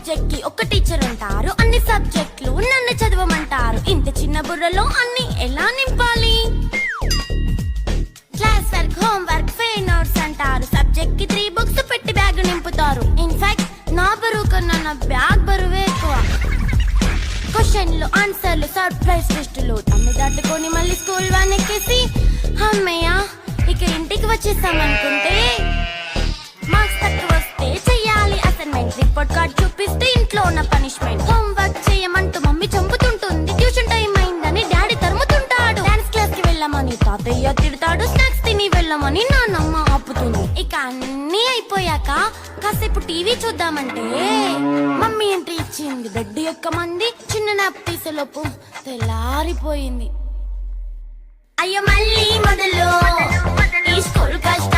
Subject కి ఒక teacher ఉంటారు, అన్ని సబ్జెక్టులు నన్ను చదవమంటారు. ఇంత చిన్న బుర్రలో అన్ని ఎలా నింపాలి? Class work, home work, fair notes అంటారు. సబ్జెక్ట్ కి 3 బుక్స్ పెట్టి బ్యాగ్ నింపుతారు. ఇన్ఫాక్ట్ నా బరువు కన్నా నా బ్యాగ్ బరువే ఎక్కువ. క్వశ్చన్లు, ఆన్సర్లు, సర్ప్రైజ్ టెస్టులు తమ్మి దాటుకొని మళ్ళీ స్కూల్ వ్యాన్ ఎక్కేసి అమ్మయ్య ఇక ఇంటికి వచ్చేసామనుకుంటే మార్క్స్ తక్కువ వస్తే చెయ్యాలి అసైన్మెంట్. రిపోర్ట్ కార్డ్ చూపిస్తే ఇంట్లో ఉన్న పనిష్మెంట్. హోమ్ వర్క్ చేయమంటూ మమ్మీ చంపుతుంటుంది. ట్యూషన్ టైం అయిందని డాడీ తరుముతుంటాడు. డాన్స్ క్లాస్ కి వెళ్ళమని తాతయ్య తిడతాడు. స్నాక్స్ తిని వెళ్ళమని నాన్నమ్మ ఆపుతుంది. ఇక అన్నీ అయిపోయాక కాసేపు టీవీ చూద్దామంటే మమ్మీ ఎంట్రీ ఇచ్చింది. బెడ్ యొక్క మంది చిన్న నాప్ తీసేలోపు తెల్లారిపోయింది. అయ్యో మళ్ళీ మొదలు ఈ స్కూల్ కష్టం.